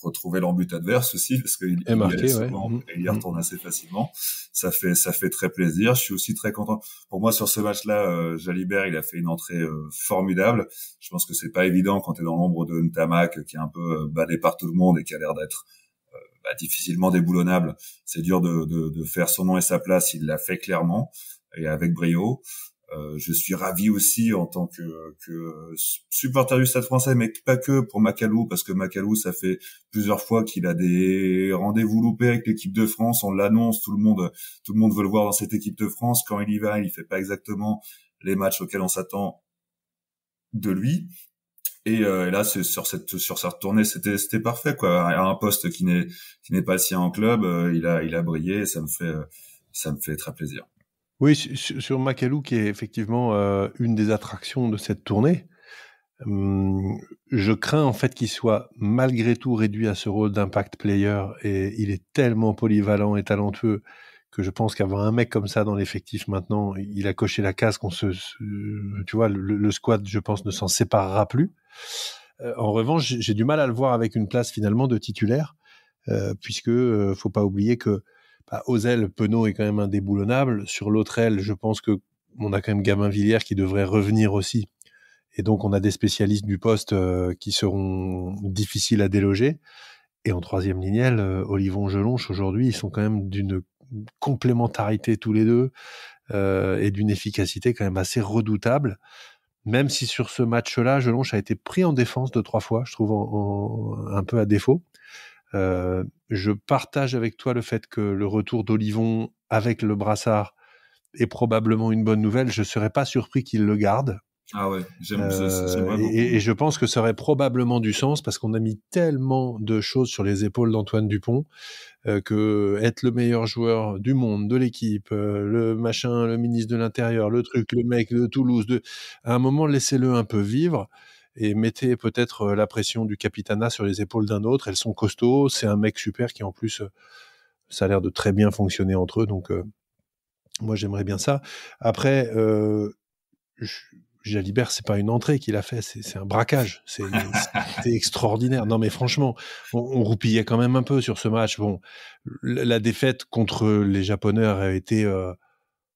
retrouver l'embut adverse aussi, parce qu'il y allait souvent et il y retourne assez facilement. Ça fait très plaisir. Je suis aussi très content. Pour moi, sur ce match-là, Jalibert, il a fait une entrée formidable. Je pense que c'est pas évident quand t'es dans l'ombre de Ntamak, qui est un peu badé par tout le monde et qui a l'air d'être difficilement déboulonnable. C'est dur de faire son nom et sa place. Il l'a fait clairement et avec brio. Je suis ravi aussi en tant que supporter du Stade Français, mais pas que pour Macalou, parce que Macalou, ça fait plusieurs fois qu'il a des rendez-vous loupés avec l'équipe de France. On l'annonce, tout le monde veut le voir dans cette équipe de France. Quand il y va, il fait pas exactement les matchs auxquels on s'attend de lui. Et là, sur cette tournée, c'était parfait, quoi. À un poste qui n'est pas le sien en club, il a brillé. Et ça me fait très plaisir. Oui, sur Macalou, qui est effectivement une des attractions de cette tournée, je crains en fait qu'il soit malgré tout réduit à ce rôle d'impact player, et il est tellement polyvalent et talentueux que je pense qu'avoir un mec comme ça dans l'effectif maintenant, il a coché la case tu vois, le squad, je pense, ne s'en séparera plus. En revanche, j'ai du mal à le voir avec une place finalement de titulaire, puisque faut pas oublier que aux ailes, Penaud est quand même indéboulonnable. Sur l'autre aile, je pense que on a quand même Gabin Villiers qui devrait revenir aussi. Et donc, on a des spécialistes du poste qui seront difficiles à déloger. Et en troisième lignelle, Olivon, Jelonche, aujourd'hui, ils sont quand même d'une complémentarité tous les deux et d'une efficacité quand même assez redoutable. Même si sur ce match-là, Jelonche a été pris en défense 2-3 fois, je trouve un peu à défaut. Je partage avec toi le fait que le retour d'Olivon avec le brassard est probablement une bonne nouvelle. Je serais pas surpris qu'il le garde. Ah ouais, j'aimerais beaucoup. Et je pense que ça aurait probablement du sens parce qu'on a mis tellement de choses sur les épaules d'Antoine Dupont que être le meilleur joueur du monde, de l'équipe, le machin, le ministre de l'Intérieur, le truc, le mec de Toulouse, à un moment, laissez-le un peu vivre et mettez peut-être la pression du capitanat sur les épaules d'un autre. Elles sont costauds, c'est un mec super qui en plus, ça a l'air de très bien fonctionner entre eux, donc moi j'aimerais bien ça. Après, Jalibert, c'est pas une entrée qu'il a fait, c'est un braquage. C'était extraordinaire. Non, mais franchement, on roupillait quand même un peu sur ce match. Bon, la défaite contre les Japonais a été, je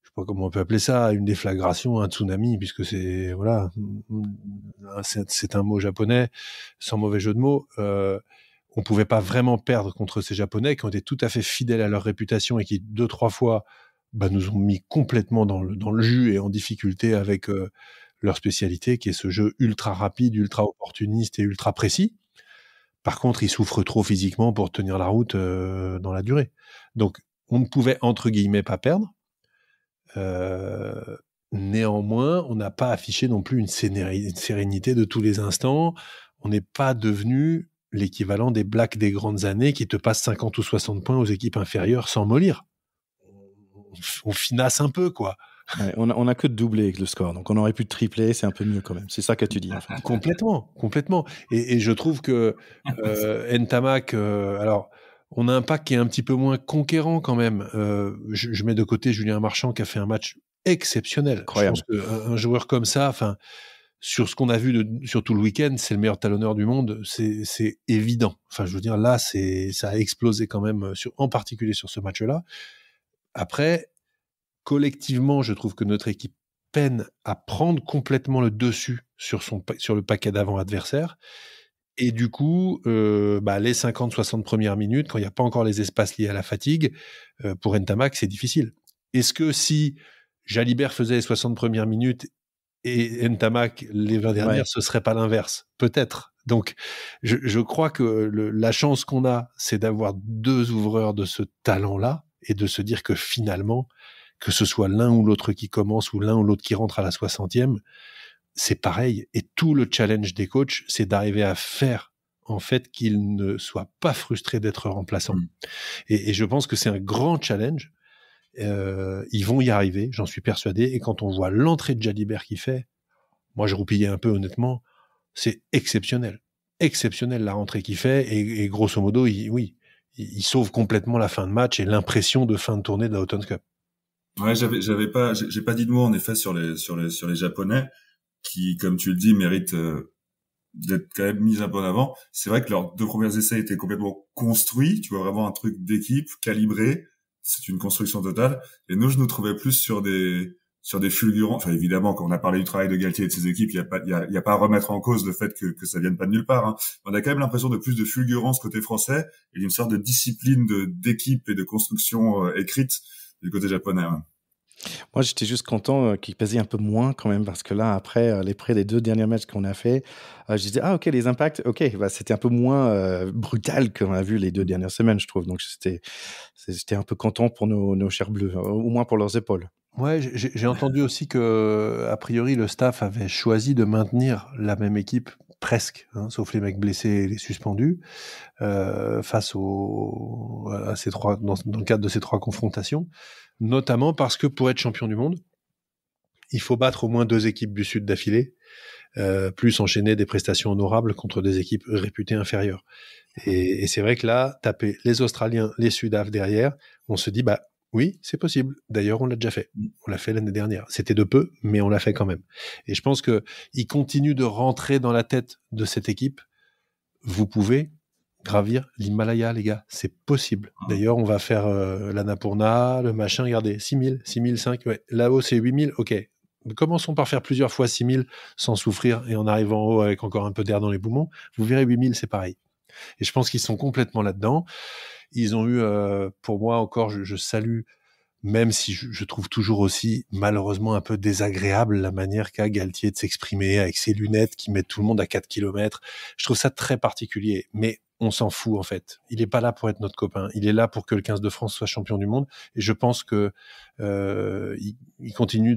sais pas comment on peut appeler ça, une déflagration, un tsunami, puisque c'est voilà, c'est un mot japonais, sans mauvais jeu de mots. On pouvait pas vraiment perdre contre ces Japonais qui ont été tout à fait fidèles à leur réputation et qui 2-3 fois nous ont mis complètement dans le jus et en difficulté avec leur spécialité, qui est ce jeu ultra rapide, ultra opportuniste et ultra précis. Par contre, ils souffrent trop physiquement pour tenir la route dans la durée. Donc, on ne pouvait, entre guillemets, pas perdre. Néanmoins, on n'a pas affiché non plus une sérénité de tous les instants. On n'est pas devenu l'équivalent des Blacks des grandes années qui te passent 50 ou 60 points aux équipes inférieures sans mollir. On finasse un peu, quoi. Ouais, on a que de doubler le score, donc on aurait pu tripler, c'est un peu mieux quand même. C'est ça que tu dis, en fait. Complètement. Et je trouve que Ntamak, alors, on a un pack qui est un petit peu moins conquérant quand même. Je mets de côté Julien Marchand qui a fait un match exceptionnel. Incroyable. Je pense qu'un joueur comme ça, enfin, sur ce qu'on a vu sur tout le week-end, c'est le meilleur talonneur du monde, c'est évident. Enfin, je veux dire, là, ça a explosé quand même, en particulier sur ce match-là. Après, collectivement, je trouve que notre équipe peine à prendre complètement le dessus sur le paquet d'avant adversaire. Et du coup, les 50-60 premières minutes, quand il n'y a pas encore les espaces liés à la fatigue, pour Ntamak, c'est difficile. Est-ce que si Jalibert faisait les 60 premières minutes et Ntamak les 20 dernières, ce serait pas l'inverse? Peut-être. Donc, je crois que la chance qu'on a, c'est d'avoir deux ouvreurs de ce talent-là et de se dire que finalement, que ce soit l'un ou l'autre qui commence ou l'un ou l'autre qui rentre à la 60e, c'est pareil. Et tout le challenge des coachs, c'est d'arriver à faire en fait qu'ils ne soient pas frustrés d'être remplaçants. Et je pense que c'est un grand challenge. Ils vont y arriver, j'en suis persuadé. Et quand on voit l'entrée de Jalibert qu'il fait, moi je roupillais un peu honnêtement, c'est exceptionnel. Exceptionnel la rentrée qu'il fait. Et grosso modo, il sauve complètement la fin de match et l'impression de fin de tournée de la Houghton Cup. Ouais, j'ai pas dit de mots en effet sur les Japonais qui, comme tu le dis, méritent d'être quand même mis un peu en avant. C'est vrai que leurs deux premiers essais étaient complètement construits. Tu vois vraiment un truc d'équipe calibré. C'est une construction totale. Et nous, je nous trouvais plus sur des fulgurants. Enfin, évidemment, quand on a parlé du travail de Galtier et de ses équipes, il y a pas à remettre en cause le fait que ça vienne pas de nulle part, hein. On a quand même l'impression de plus de fulgurance côté français et d'une sorte de discipline d'équipe et de construction écrite du côté japonais. Ouais. Moi, j'étais juste content qu'il pesait un peu moins quand même, parce que là, après les près des 2 derniers matchs qu'on a fait, je disais: «Ah OK, les impacts, OK». C'était un peu moins brutal qu'on a vu les 2 dernières semaines, je trouve. Donc j'étais un peu content pour nos chers bleus, au moins pour leurs épaules. Ouais, j'ai entendu aussi que, a priori, le staff avait choisi de maintenir la même équipe presque, hein, sauf les mecs blessés et les suspendus, face à ces trois, dans le cadre de ces 3 confrontations, notamment parce que pour être champion du monde, il faut battre au moins 2 équipes du Sud d'affilée, plus enchaîner des prestations honorables contre des équipes réputées inférieures. Et c'est vrai que là, taper les Australiens, les Sudaf derrière, on se dit, oui, c'est possible. D'ailleurs, on l'a déjà fait. On l'a fait l'année dernière. C'était de peu, mais on l'a fait quand même. Et je pense qu'il continue de rentrer dans la tête de cette équipe. Vous pouvez gravir l'Himalaya, les gars. C'est possible. D'ailleurs, on va faire l'Annapurna, le machin. Regardez, 6000, 6005. Ouais. Là-haut, c'est 8000. OK. Commençons par faire plusieurs fois 6000 sans souffrir et en arrivant en haut avec encore un peu d'air dans les poumons. Vous verrez, 8000, c'est pareil. Et je pense qu'ils sont complètement là-dedans. Ils ont eu, pour moi encore, je salue, même si je trouve toujours aussi malheureusement un peu désagréable la manière qu'a Galtier de s'exprimer avec ses lunettes qui mettent tout le monde à 4 km. Je trouve ça très particulier. Mais on s'en fout en fait. Il n'est pas là pour être notre copain. Il est là pour que le 15 de France soit champion du monde. Et je pense que il continue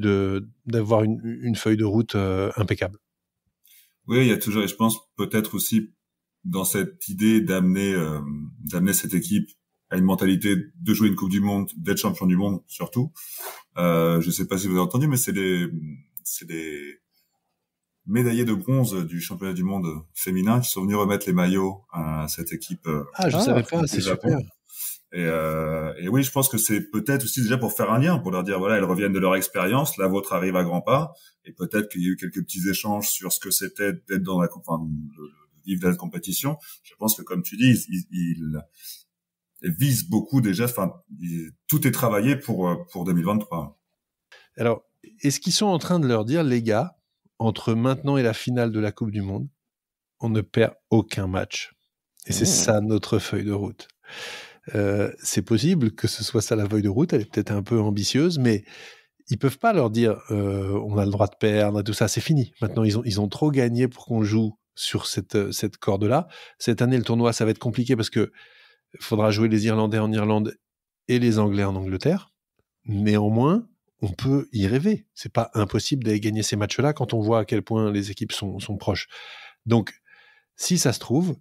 d'avoir une feuille de route impeccable. Oui, il y a toujours, et je pense peut-être aussi dans cette idée d'amener cette équipe à une mentalité de jouer une Coupe du Monde, d'être champion du monde surtout. Je sais pas si vous avez entendu, mais c'est des médaillés de bronze du championnat du monde féminin qui sont venus remettre les maillots à cette équipe. Je savais pas, c'est super. Et oui, je pense que c'est peut-être aussi déjà pour faire un lien, pour leur dire voilà, elles reviennent de leur expérience, la vôtre arrive à grands pas, et peut-être qu'il y a eu quelques petits échanges sur ce que c'était d'être dans le vivre de la compétition. Je pense que comme tu dis, ils visent beaucoup déjà. Enfin, tout est travaillé pour 2023. Alors, est-ce qu'ils sont en train de leur dire, les gars, entre maintenant et la finale de la Coupe du Monde, on ne perd aucun match. Et c'est ça notre feuille de route. C'est possible que ce soit ça la feuille de route, elle est peut-être un peu ambitieuse, mais ils peuvent pas leur dire on a le droit de perdre, tout ça, c'est fini. Maintenant, ils ont trop gagné pour qu'on joue sur cette corde-là. Cette année, le tournoi, ça va être compliqué parce que il faudra jouer les Irlandais en Irlande et les Anglais en Angleterre. Néanmoins, on peut y rêver. C'est pas impossible d'aller gagner ces matchs-là quand on voit à quel point les équipes sont proches. Donc, si ça se trouve,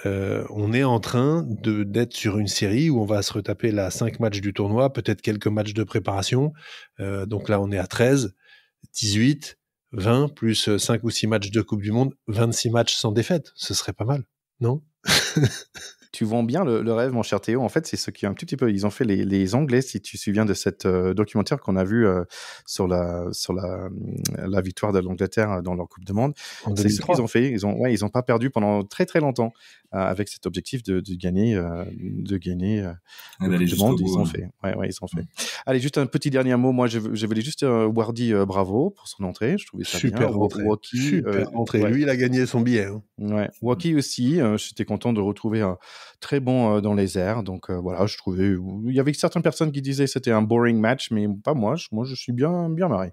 on est en train d'être sur une série où on va se retaper la 5 matchs du tournoi, peut-être quelques matchs de préparation. Donc là, on est à 13, 18, 20, plus 5 ou 6 matchs de Coupe du Monde, 26 matchs sans défaite. Ce serait pas mal, non? Tu vends bien le rêve, mon cher Théo. En fait, c'est ce qui un petit peu. Ils ont fait les Anglais, si tu te souviens de cette documentaire qu'on a vu sur la victoire de l'Angleterre dans leur Coupe du Monde. C'est ce qu'ils ont fait. Ils ont pas perdu pendant très très longtemps avec cet objectif de gagner la Coupe du Monde. Ils ont fait. Ils ont fait. Allez, juste un petit dernier mot. Moi, je voulais juste Wardy bravo pour son entrée. Je trouvais ça super bien. Rentrée. Waukie, super rentrée. Lui, il a gagné son billet. Hein. Ouais. Waukie aussi. J'étais content de retrouver très bon dans les airs. Donc voilà, je trouvais. Il y avait certaines personnes qui disaient que c'était un boring match, mais pas moi. Moi, je suis bien marré.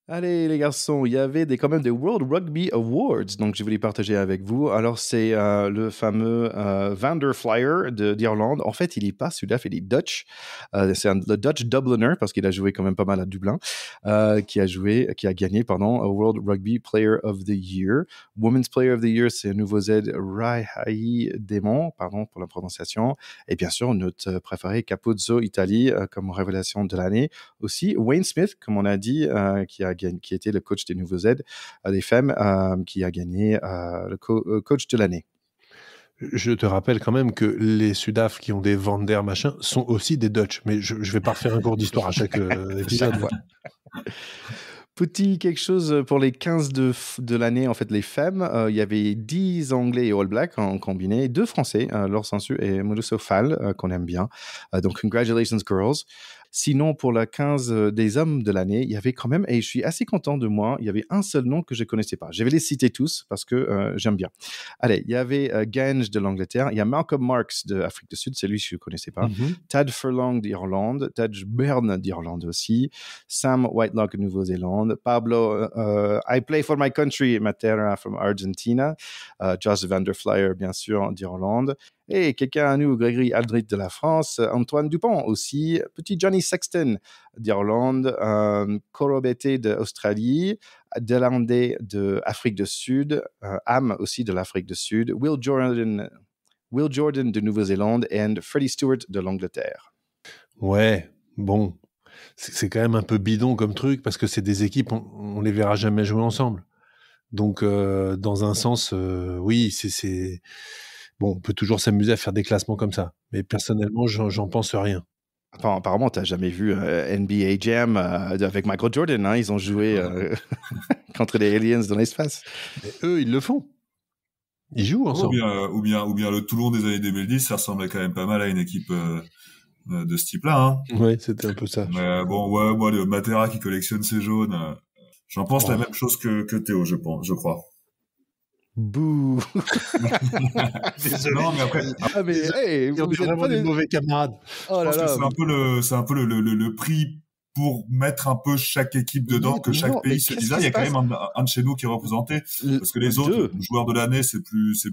Allez les garçons, il y avait quand même des World Rugby Awards, donc je voulais partager avec vous. Alors c'est le fameux Van der Flyer d'Irlande. En fait, il n'est pas Sudaf, il est Dutch. C'est le Dutch Dubliner parce qu'il a joué quand même pas mal à Dublin, qui a gagné World Rugby Player of the Year. Women's Player of the Year, c'est Nouveau-Z Raihayi Demon, pardon pour la prononciation. Et bien sûr notre préféré Capuzzo Italie comme révélation de l'année. Aussi Wayne Smith, comme on a dit, qui était le coach des Nouveaux-Z des femmes, qui a gagné le coach de l'année. Je te rappelle quand même que les Sudaf qui ont des Van der machin sont aussi des Dutch, mais je vais pas refaire un cours d'histoire à chaque épisode. Chaque fois. Petit quelque chose pour les 15 de l'année, en fait, les femmes. Il y avait 10 Anglais et All Blacks en combiné, 2 Français, Laure Sansu et Mauricio Fall, qu'on aime bien. Donc, congratulations, girls. Sinon, pour la 15 des hommes de l'année, il y avait quand même, et je suis assez content de moi, il y avait un seul nom que je ne connaissais pas. Je vais les citer tous parce que j'aime bien. Allez, il y avait Gange de l'Angleterre, il y a Malcolm Marx de Afrique du Sud, c'est lui que je ne connaissais pas. Tad Furlong d'Irlande, Taj Byrne d'Irlande aussi, Sam Whitelock de Nouvelle-Zélande, Pablo, I play for my country, Matera from Argentina, Josh Van der Flyer, bien sûr, d'Irlande. Et quelqu'un à nous, Grégory Aldrit de la France, Antoine Dupont aussi, petit Johnny Sexton d'Irlande, Korobete d'Australie, Delandé d'Afrique du Sud, Am aussi de l'Afrique du Sud, Will Jordan de Nouvelle-Zélande et Freddie Stewart de l'Angleterre. Ouais, bon, c'est quand même un peu bidon comme truc parce que c'est des équipes, on les verra jamais jouer ensemble. Donc, dans un sens, oui, c'est... Bon, on peut toujours s'amuser à faire des classements comme ça. Mais personnellement, j'en pense rien. Apparemment, tu n'as jamais vu NBA Jam avec Michael Jordan. Hein, ils ont joué contre les aliens dans l'espace. Mais eux, ils le font. Ils jouent ensemble. Ou bien le Toulon des années 2010, ça ressemblait quand même pas mal à une équipe de ce type-là. Hein. Oui, c'était un peu ça. Mais bon, ouais, moi, le Matera qui collectionne ses jaunes, j'en pense la même chose que Théo, je crois. Bouh. Désolé. Non, mais après, vous êtes vraiment des mauvais camarades. Oh là là. C'est un peu le prix pour mettre un peu chaque équipe dedans, que chaque pays se dise, il y a quand même un de chez nous qui est représenté, parce que les autres, joueurs de l'année, c'est plus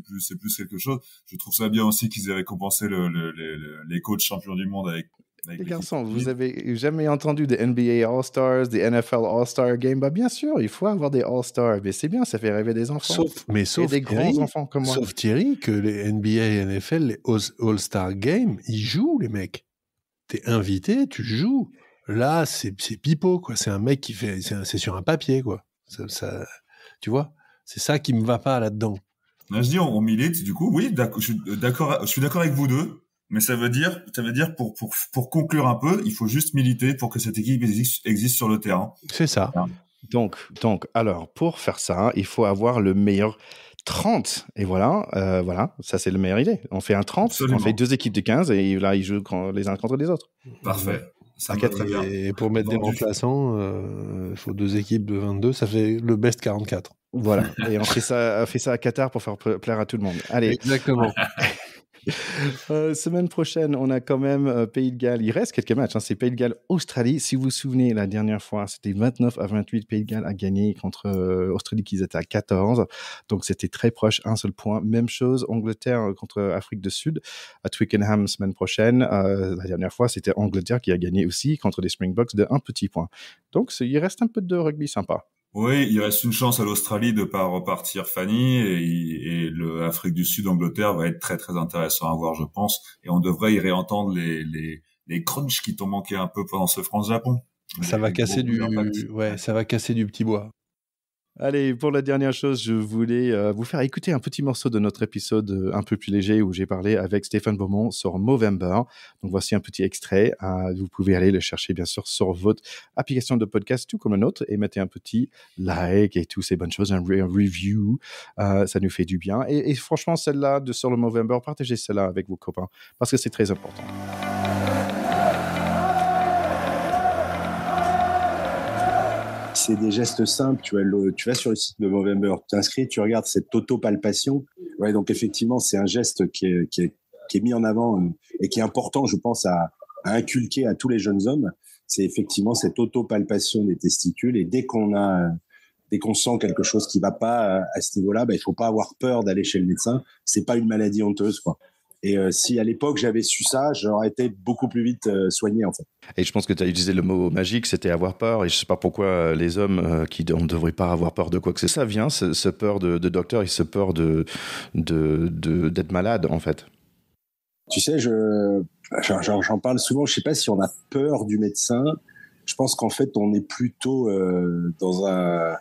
quelque chose. Je trouve ça bien aussi qu'ils aient récompensé les coachs champions du monde avec les garçons, vous avez jamais entendu des NBA All-Stars, des NFL All-Star Games? Bah bien sûr, il faut avoir des All-Stars, mais c'est bien, ça fait rêver des enfants. Sauf des grands enfants comme moi. Sauf Thierry, que les NBA et NFL, les All-Star Games, ils jouent les mecs. T'es invité, tu joues. Là, c'est pipeau, quoi. C'est un mec qui fait, c'est sur un papier, quoi. Ça, tu vois, c'est ça qui me va pas là-dedans. Là, je dis, on milite, du coup, oui, je suis d'accord avec vous deux. Mais ça veut dire pour conclure un peu, il faut juste militer pour que cette équipe existe sur le terrain. C'est ça. Donc, alors, pour faire ça, il faut avoir le meilleur 30. Et voilà, ça c'est la meilleure idée. On fait un 30, Absolument. On fait 2 équipes de 15 et là, ils jouent les uns contre les autres. Parfait. Ça va très bien. Et pour mettre des remplaçants, il faut 2 équipes de 22, ça fait le best 44. Voilà. Et on fait ça à Qatar pour faire plaire à tout le monde. Allez. Exactement. Semaine prochaine, on a quand même Pays de Galles. Il reste quelques matchs. C'est Pays de Galles, Australie. Si vous vous souvenez, la dernière fois, c'était 29-28. Pays de Galles a gagné contre Australie, qui étaient à 14. Donc, c'était très proche, un seul point. Même chose, Angleterre contre Afrique du Sud à Twickenham semaine prochaine. La dernière fois, c'était Angleterre qui a gagné aussi contre les Springboks de 1 petit point. Donc, il reste un peu de rugby sympa. Oui, il reste une chance à l'Australie de pas repartir Fanny et le Afrique du Sud Angleterre va être très très intéressant à voir, je pense, et on devrait y réentendre les crunchs qui t'ont manqué un peu pendant ce France-Japon. Ça va casser ça va casser du petit bois. Allez, pour la dernière chose, je voulais vous faire écouter un petit morceau de notre épisode un peu plus léger où j'ai parlé avec Stéphane Beaumont sur Movember. Donc, voici un petit extrait. Vous pouvez aller le chercher, bien sûr, sur votre application de podcast, tout comme le nôtre, et mettez un petit like et toutes ces bonnes choses, un review. Ça nous fait du bien. Et franchement, celle-là, sur le Movember, partagez celle-là avec vos copains parce que c'est très important. C'est des gestes simples, tu vas sur le site de Movember, tu t'inscris, tu regardes cette auto-palpation. Ouais, donc effectivement, c'est un geste qui est mis en avant et qui est important, je pense, à inculquer à tous les jeunes hommes. C'est effectivement cette auto-palpation des testicules et dès qu'on sent quelque chose qui va pas à ce niveau-là, il faut pas avoir peur d'aller chez le médecin. C'est pas une maladie honteuse, quoi. Et si à l'époque j'avais su ça, j'aurais été beaucoup plus vite soigné en fait. Et je pense que tu as utilisé le mot magique, c'était avoir peur. Et je sais pas pourquoi les hommes qui ne devraient pas avoir peur de quoi que ce soit, ça vient, ce peur de docteur et ce peur d'être malade en fait. Tu sais, j'en parle souvent. Je sais pas si on a peur du médecin. Je pense qu'en fait on est plutôt dans un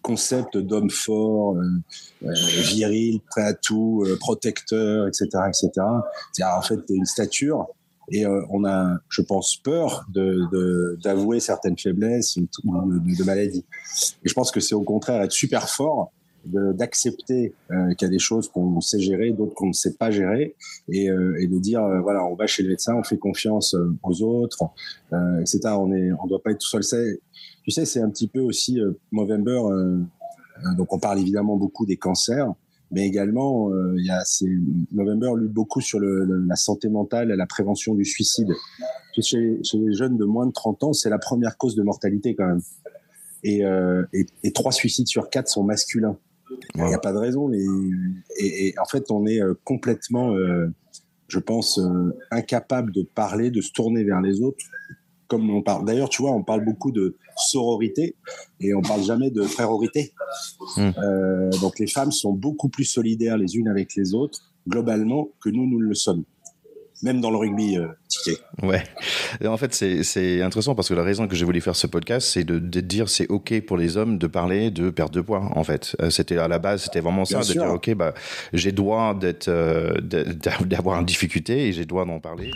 concept d'homme fort, viril, prêt à tout, protecteur, etc., etc. C'est-à-dire, en fait, t'es une stature et on a, je pense, peur d'avouer certaines faiblesses ou de maladies. Et je pense que c'est au contraire être super fort, d'accepter qu'il y a des choses qu'on sait gérer, d'autres qu'on ne sait pas gérer, et de dire voilà, on va chez le médecin, on fait confiance aux autres, etc. On doit pas être tout seul. Tu sais, c'est un petit peu aussi Movember. Donc, on parle évidemment beaucoup des cancers, mais également, Movember lutte beaucoup sur la santé mentale et la prévention du suicide. Chez les jeunes de moins de 30 ans, c'est la première cause de mortalité quand même. Et 3 suicides sur 4 sont masculins. Il n'y a pas de raison. Et en fait, on est complètement, je pense, incapable de parler, de se tourner vers les autres. Comme on parle. D'ailleurs, tu vois, on parle beaucoup de sororité et on parle jamais de frérorité. Donc, les femmes sont beaucoup plus solidaires les unes avec les autres, globalement, que nous le sommes. Même dans le rugby, Ticket. Ouais. Et en fait, c'est intéressant parce que la raison que j'ai voulu faire ce podcast, c'est de dire c'est OK pour les hommes de parler de perte de poids, en fait. C'était à la base, c'était vraiment ça, de dire OK, j'ai droit d'avoir une difficulté et j'ai droit d'en parler.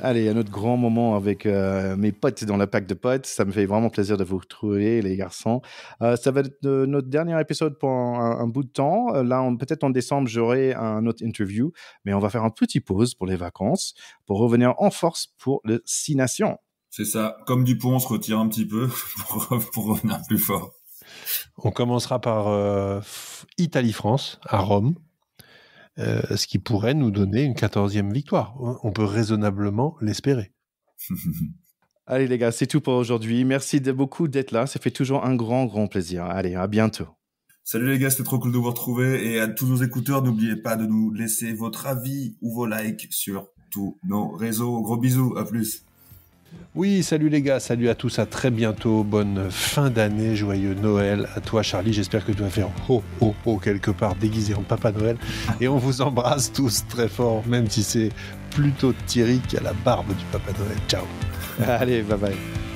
Allez, un autre grand moment avec mes potes dans la PAC de potes. Ça me fait vraiment plaisir de vous retrouver, les garçons. Ça va être notre dernier épisode pour un bout de temps. Là, peut-être en décembre, j'aurai un autre interview, mais on va faire un petit pause pour les vacances pour revenir en force pour le 6 Nations. C'est ça. Comme Dupont, on se retire un petit peu pour revenir plus fort. On commencera par Italie-France, à Rome. ce qui pourrait nous donner une 14e victoire. On peut raisonnablement l'espérer. Allez les gars, c'est tout pour aujourd'hui. Merci beaucoup d'être là. Ça fait toujours un grand plaisir. Allez, à bientôt. Salut les gars, c'était trop cool de vous retrouver. Et à tous nos écouteurs, n'oubliez pas de nous laisser votre avis ou vos likes sur tous nos réseaux. Gros bisous, à plus. Oui, salut les gars, salut à tous, à très bientôt. Bonne fin d'année, joyeux Noël à toi Charlie. J'espère que tu vas faire ho ho ho quelque part déguisé en Papa Noël. Et on vous embrasse tous très fort, même si c'est plutôt Thierry qui a la barbe du Papa Noël. Ciao. Allez, bye bye.